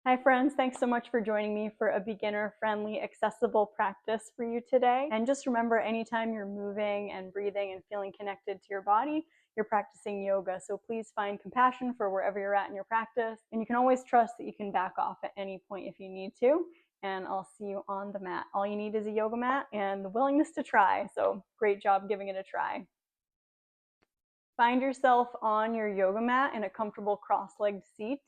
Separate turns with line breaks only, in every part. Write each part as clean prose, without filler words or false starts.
Hi friends, thanks so much for joining me for a beginner-friendly, accessible practice for you today. And just remember, anytime you're moving and breathing and feeling connected to your body, you're practicing yoga. So please find compassion for wherever you're at in your practice. And you can always trust that you can back off at any point if you need to. And I'll see you on the mat. All you need is a yoga mat and the willingness to try. So great job giving it a try. Find yourself on your yoga mat in a comfortable cross-legged seat.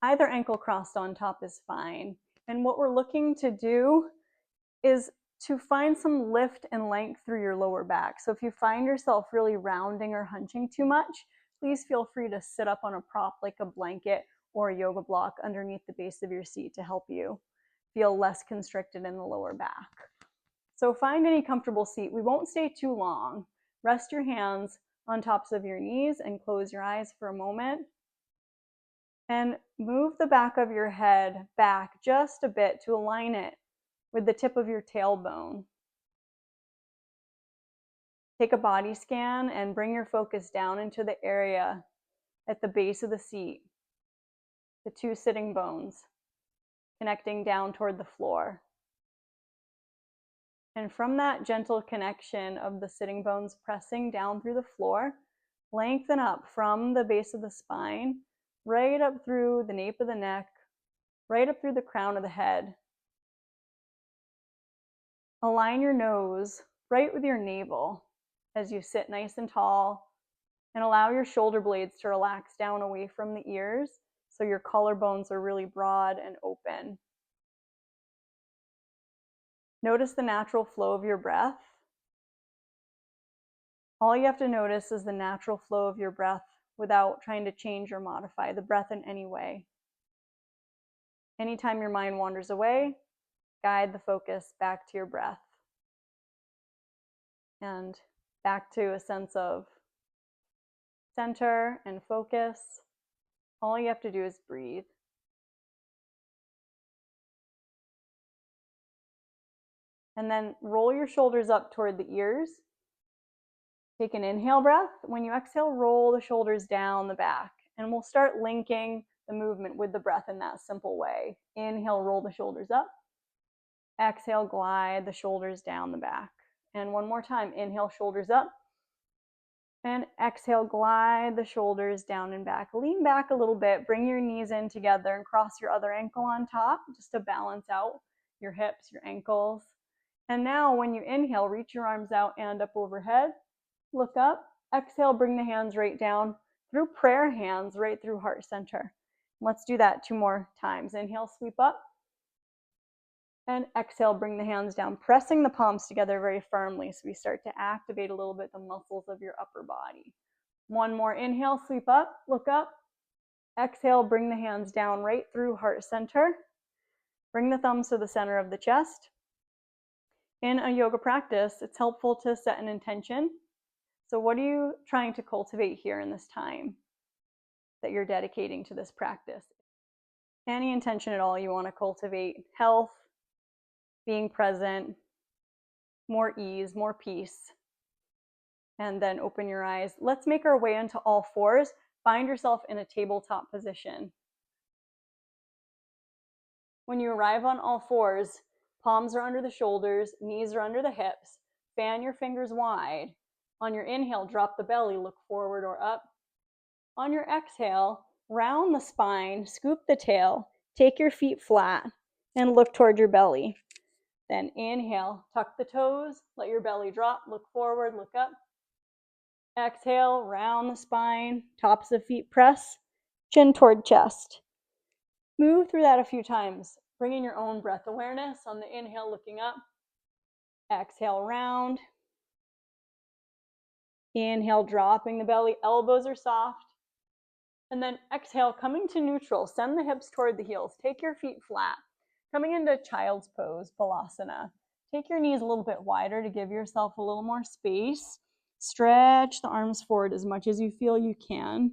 Either ankle crossed on top is fine. And what we're looking to do is to find some lift and length through your lower back. So if you find yourself really rounding or hunching too much, please feel free to sit up on a prop like a blanket or a yoga block underneath the base of your seat to help you feel less constricted in the lower back. So find any comfortable seat. We won't stay too long. Rest your hands on tops of your knees and close your eyes for a moment. And move the back of your head back just a bit to align it with the tip of your tailbone. Take a body scan and bring your focus down into the area at the base of the seat, the two sitting bones, connecting down toward the floor. And from that gentle connection of the sitting bones pressing down through the floor, lengthen up from the base of the spine, right up through the nape of the neck, right up through the crown of the head. Align your nose right with your navel as you sit nice and tall, and allow your shoulder blades to relax down away from the ears so your collarbones are really broad and open. Notice the natural flow of your breath. All you have to notice is the natural flow of your breath without trying to change or modify the breath in any way. Anytime your mind wanders away, guide the focus back to your breath and back to a sense of center and focus. All you have to do is breathe. And then roll your shoulders up toward the ears. Take an inhale breath. When you exhale, roll the shoulders down the back. And we'll start linking the movement with the breath in that simple way. Inhale, roll the shoulders up. Exhale, glide the shoulders down the back. And one more time, inhale, shoulders up. And exhale, glide the shoulders down and back. Lean back a little bit, bring your knees in together and cross your other ankle on top just to balance out your hips, your ankles. And now when you inhale, reach your arms out and up overhead. Look up. Exhale, bring the hands right down through prayer hands, right through heart center. Let's do that 2 more times. Inhale, sweep up. And exhale, bring the hands down, pressing the palms together very firmly so we start to activate a little bit the muscles of your upper body. 1 more inhale, sweep up, look up. Exhale, bring the hands down right through heart center. Bring the thumbs to the center of the chest. In a yoga practice, it's helpful to set an intention. So what are you trying to cultivate here in this time that you're dedicating to this practice? Any intention at all you want to cultivate: health, being present, more ease, more peace. And then open your eyes. Let's make our way into all fours. Find yourself in a tabletop position. When you arrive on all fours, palms are under the shoulders, knees are under the hips. Fan your fingers wide. On your inhale, drop the belly, look forward or up. On your exhale, round the spine, scoop the tail, take your feet flat, and look toward your belly. Then inhale, tuck the toes, let your belly drop, look forward, look up. Exhale, round the spine, tops of feet press, chin toward chest. Move through that a few times, bringing your own breath awareness on the inhale, looking up. Exhale, round. Inhale, dropping the belly, elbows are soft. And then exhale, coming to neutral, send the hips toward the heels, take your feet flat. Coming into child's pose, Balasana. Take your knees a little bit wider to give yourself a little more space. Stretch the arms forward as much as you feel you can.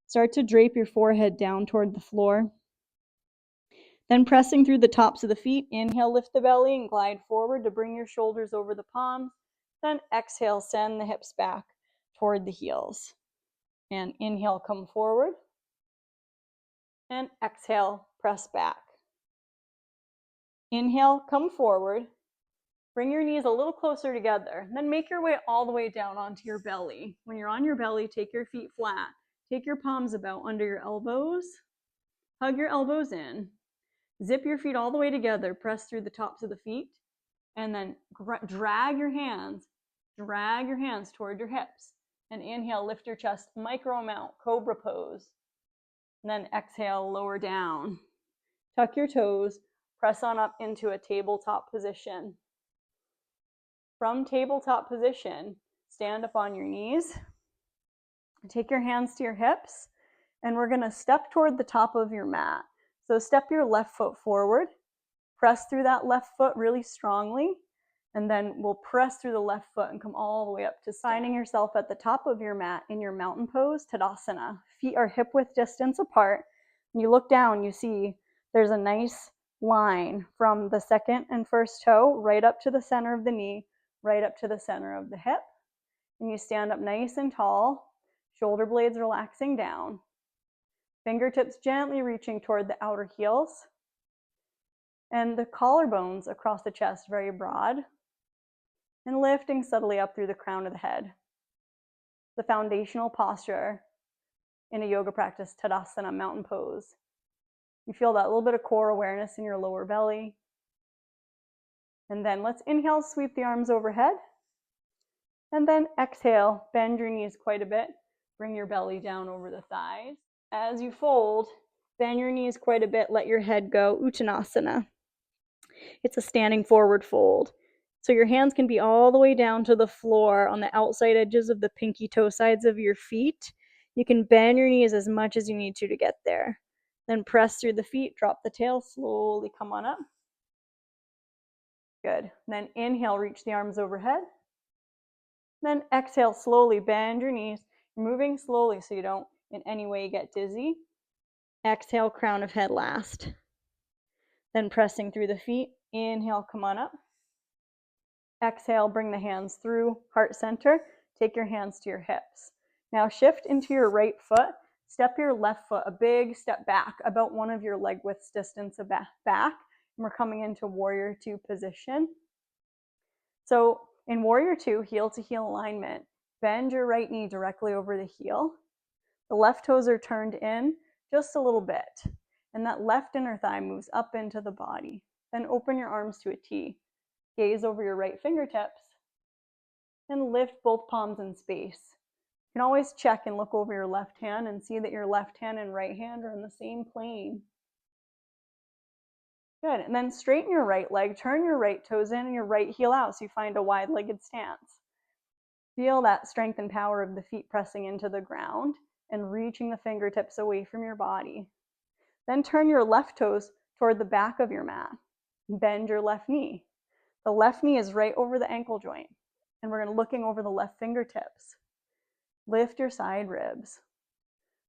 Start to drape your forehead down toward the floor. Then pressing through the tops of the feet, inhale, lift the belly and glide forward to bring your shoulders over the palms. Then exhale, send the hips back toward the heels. And inhale, come forward. And exhale, press back. Inhale, come forward. Bring your knees a little closer together. Then make your way all the way down onto your belly. When you're on your belly, take your feet flat. Take your palms about under your elbows. Hug your elbows in. Zip your feet all the way together. Press through the tops of the feet. And then drag your hands toward your hips. And inhale, lift your chest, micro amount, cobra pose. And then exhale, lower down. Tuck your toes, press on up into a tabletop position. From tabletop position, stand up on your knees. Take your hands to your hips, and we're gonna step toward the top of your mat. So step your left foot forward, press through that left foot really strongly, and then we'll press through the left foot and come all the way up to finding yourself at the top of your mat in your mountain pose, Tadasana. Feet are hip width distance apart. When you look down, you see there's a nice line from the second and first toe right up to the center of the knee, right up to the center of the hip. And you stand up nice and tall, shoulder blades relaxing down, fingertips gently reaching toward the outer heels, and the collarbones across the chest very broad, and lifting subtly up through the crown of the head. The foundational posture in a yoga practice, Tadasana, mountain pose. You feel that little bit of core awareness in your lower belly. And then let's inhale, sweep the arms overhead. And then exhale, bend your knees quite a bit. Bring your belly down over the thighs. As you fold, bend your knees quite a bit, let your head go, Uttanasana. It's a standing forward fold. So your hands can be all the way down to the floor on the outside edges of the pinky toe sides of your feet. You can bend your knees as much as you need to get there. Then press through the feet, drop the tail, slowly come on up. Good. Then inhale, reach the arms overhead. Then exhale, slowly bend your knees. You're moving slowly so you don't in any way get dizzy. Exhale, crown of head last. Then pressing through the feet, inhale, come on up. Exhale, bring the hands through heart center. Take your hands to your hips. Now shift into your right foot. Step your left foot a big step back, about one of your leg widths distance back. And we're coming into warrior two position. So in warrior two, heel to heel alignment, bend your right knee directly over the heel. The left toes are turned in just a little bit. And that left inner thigh moves up into the body. Then open your arms to a T. Gaze over your right fingertips and lift both palms in space. You can always check and look over your left hand and see that your left hand and right hand are in the same plane. Good. And then straighten your right leg, turn your right toes in and your right heel out so you find a wide-legged stance. Feel that strength and power of the feet pressing into the ground and reaching the fingertips away from your body. Then turn your left toes toward the back of your mat. Bend your left knee. The left knee is right over the ankle joint, and we're looking over the left fingertips. Lift your side ribs.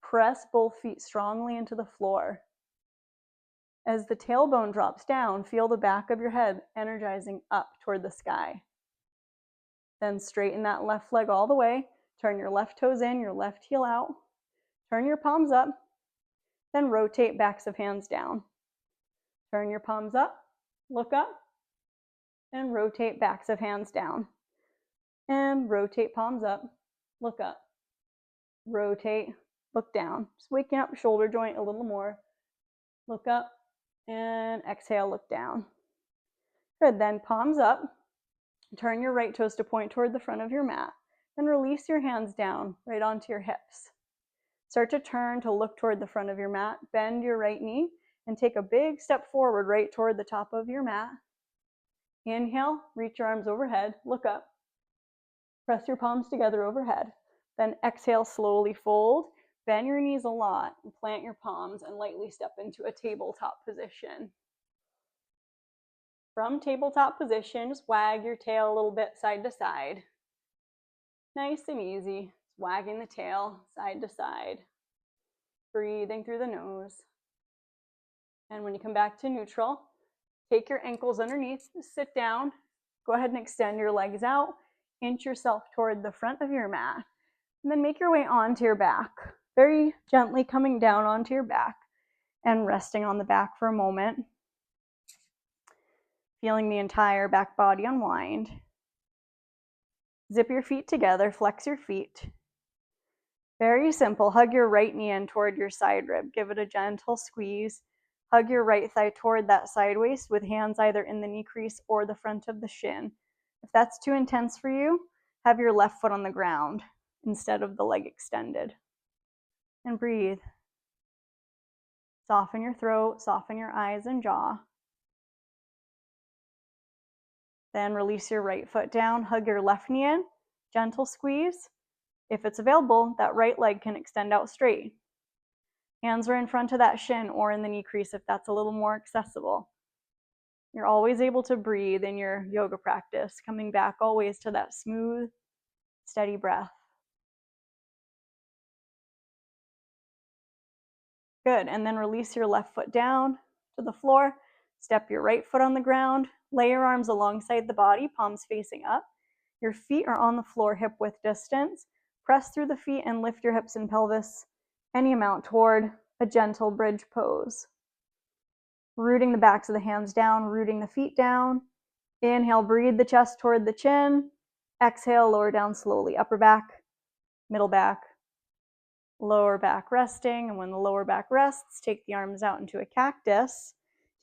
Press both feet strongly into the floor. As the tailbone drops down, feel the back of your head energizing up toward the sky. Then straighten that left leg all the way. Turn your left toes in, your left heel out. Turn your palms up. Then rotate backs of hands down. Turn your palms up, look up, and rotate backs of hands down. And rotate palms up, look up. Rotate, look down. Just waking up shoulder joint a little more. Look up and exhale, look down. Good, then palms up. Turn your right toes to point toward the front of your mat. Then release your hands down right onto your hips. Start to turn to look toward the front of your mat. Bend your right knee and take a big step forward right toward the top of your mat. Inhale, reach your arms overhead, look up. Press your palms together overhead. Then exhale, slowly fold. Bend your knees a lot and plant your palms and lightly step into a tabletop position. From tabletop position, just wag your tail a little bit side to side. Nice and easy, just wagging the tail side to side. Breathing through the nose. And when you come back to neutral, take your ankles underneath, sit down, go ahead and extend your legs out, inch yourself toward the front of your mat, and then make your way onto your back. Very gently coming down onto your back. and resting on the back for a moment. Feeling the entire back body unwind. Zip your feet together, flex your feet. Very simple. Hug your right knee in toward your side rib. Give it a gentle squeeze. Hug your right thigh toward that side waist with hands either in the knee crease or the front of the shin. If that's too intense for you, have your left foot on the ground instead of the leg extended. And breathe. Soften your throat, soften your eyes and jaw. Then release your right foot down, hug your left knee in, gentle squeeze. If it's available, that right leg can extend out straight. Hands are in front of that shin or in the knee crease if that's a little more accessible. You're always able to breathe in your yoga practice, coming back always to that smooth, steady breath. Good, and then release your left foot down to the floor. Step your right foot on the ground. Lay your arms alongside the body, palms facing up. Your feet are on the floor, hip width distance. Press through the feet and lift your hips and pelvis any amount toward a gentle bridge pose. Rooting the backs of the hands down, rooting the feet down. Inhale, breathe the chest toward the chin. Exhale, lower down slowly. Upper back, middle back, lower back resting. And when the lower back rests, take the arms out into a cactus.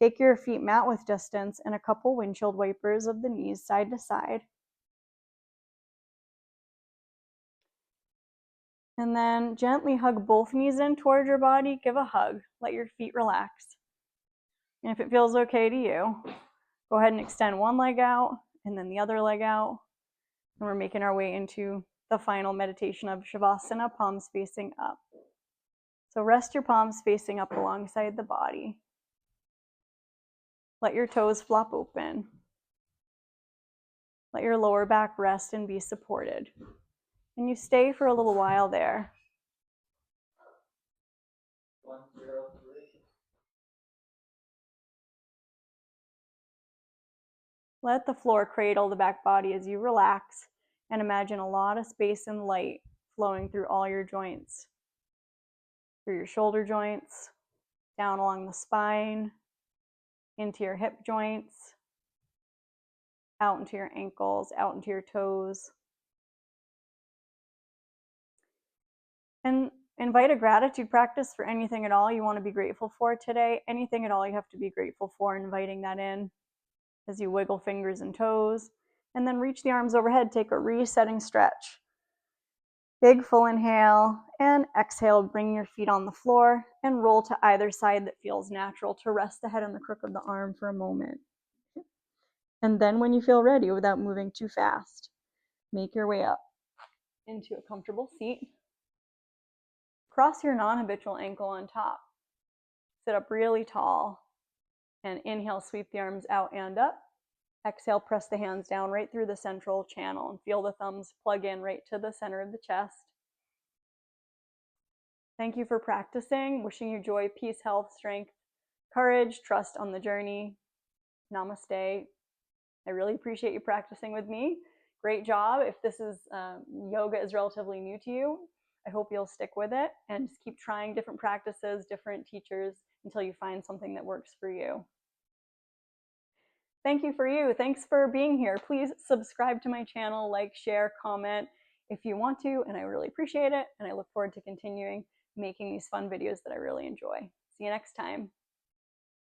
Take your feet mat width distance and a couple windshield wipers of the knees side to side. And then gently hug both knees in toward your body. Give a hug. Let your feet relax. And if it feels okay to you, go ahead and extend one leg out and then the other leg out. And we're making our way into the final meditation of Shavasana, palms facing up. So rest your palms facing up alongside the body. Let your toes flop open. Let your lower back rest and be supported. And you stay for a little while there. 103. Let the floor cradle the back body as you relax and imagine a lot of space and light flowing through all your joints. Through your shoulder joints, down along the spine, into your hip joints, out into your ankles, out into your toes. And invite a gratitude practice for anything at all you want to be grateful for today. Anything at all you have to be grateful for, inviting that in as you wiggle fingers and toes. And then reach the arms overhead, take a resetting stretch. Big full inhale and exhale, bring your feet on the floor and roll to either side that feels natural to rest the head on the crook of the arm for a moment. And then when you feel ready, without moving too fast, make your way up into a comfortable seat. Cross your non-habitual ankle on top. Sit up really tall and inhale, sweep the arms out and up. Exhale, press the hands down right through the central channel and feel the thumbs plug in right to the center of the chest. Thank you for practicing. Wishing you joy, peace, health, strength, courage, trust on the journey. Namaste. I really appreciate you practicing with me. Great job. If this is yoga is relatively new to you, I hope you'll stick with it and just keep trying different practices, different teachers until you find something that works for you. Thank you for you. Thanks for being here. Please subscribe to my channel, like, share, comment if you want to, and I really appreciate it. And I look forward to continuing making these fun videos that I really enjoy. See you next time.